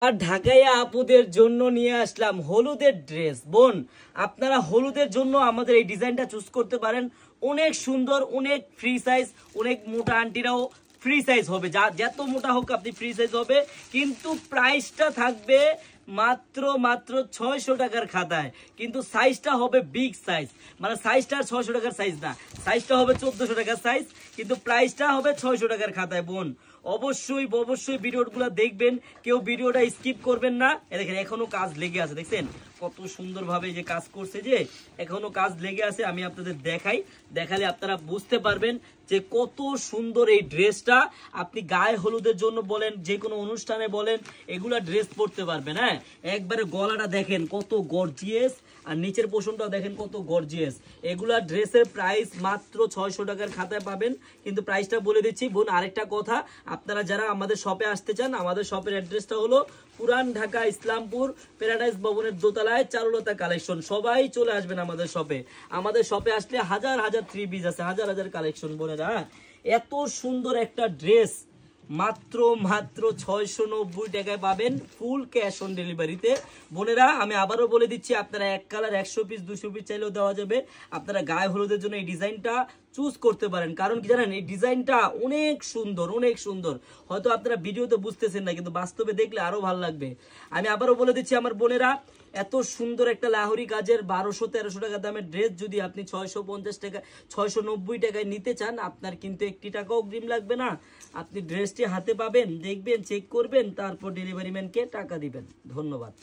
আর ঢাকায় আপুদের জন্য নিয়ে আসলাম হলুদের ড্রেস। বোন, আপনারা হলুদের জন্য আমাদের এই ডিজাইনটা চুজ করতে পারেন। অনেক সুন্দর, অনেক ফ্রি সাইজ, অনেক মোটা আন্টিরাও ফ্রি সাইজ হবে, যত মোটা হোক আপনি ফ্রি সাইজ হবে। কিন্তু প্রাইসটা থাকবে মাত্র মাত্র 600 টাকার খাতায়, কিন্তু সাইজটা হবে বিগ সাইজ। মানে সাইজটা 600 টাকার সাইজ না, সাইজটা হবে 1400 টাকার সাইজ, কিন্তু প্রাইসটা হবে 600 টাকার খাতায়। বোন, অবশ্যই অবশ্যই ভিডিওগুলো দেখবেন, কেউ ভিডিওটা স্কিপ করবেন না। দেখেন এখনো কাজ লেগে আছে, দেখছেন কত সুন্দর ভাবে যে কাজ করছে, যে এখনো কাজ লেগে আছে। আমি আপনাদের দেখালে আপনারা বুঝতে পারবেন যে কত সুন্দর এই ড্রেসটা। আপনি গায়ে হলুদের জন্য বলেন, যে কোনো অনুষ্ঠানে বলেন, এগুলা ড্রেস পরতে পারবেন। হ্যাঁ, একবারে গলাটা দেখেন কত গর্জিয়াস, আর নিচের পোষণটাও দেখেন কত গর্জিয়াস। এগুলা ড্রেসের প্রাইস মাত্র 600 টাকার খাতায় পাবেন, কিন্তু প্রাইসটা বলে দিচ্ছি। বোন, আরেকটা কথা, আপনারা যারা আমাদের শপে আসতে চান, আমাদের শপের অ্যাড্রেসটা হলো পুরান ঢাকা ইসলামপুর প্যারাডাইস ভবনের দোতলায় চারুলতা কালেকশন। সবাই চলে আসবেন আমাদের শপে। আমাদের শপে আসলে হাজার হাজার থ্রি পিস আছে, হাজার হাজার কালেকশন। বোনেরা, এত সুন্দর একটা ড্রেস মাত্র মাত্র 690 টাকায় পাবেন, ফুল ক্যাশ অন ডেলিভারিতে। বোনেরা, আমি আবারও বলে দিচ্ছি, আপনারা এক কালার 100 পিস 200 পিস চাইলেও দেওয়া যাবে। আপনারা গায়ে হলুদের জন্য এই ডিজাইনটা চুজ করতে পারেন, কারণ কি জানেন, এই ডিজাইনটা অনেক সুন্দর, অনেক সুন্দর। হয়তো আপনারা ভিডিওতে বুঝতেছেন না, কিন্তু বাস্তবে দেখলে আরো ভালো লাগবে। আমি আবারও বলে দিচ্ছি আমার বোনেরা, এত সুন্দর একটা লাহোরি কাজের 1200-1300 টাকা দামের ড্রেস যদি আপনি 650 টাকা 690 টাকায় নিতে চান, আপনার কিন্তু 1 টাকাও অগ্রিম লাগবে না। আপনি ড্রেসটি হাতে পাবেন, দেখবেন, চেক করবেন, তারপর ডেলিভারি ম্যানকে টাকা দিবেন। ধন্যবাদ।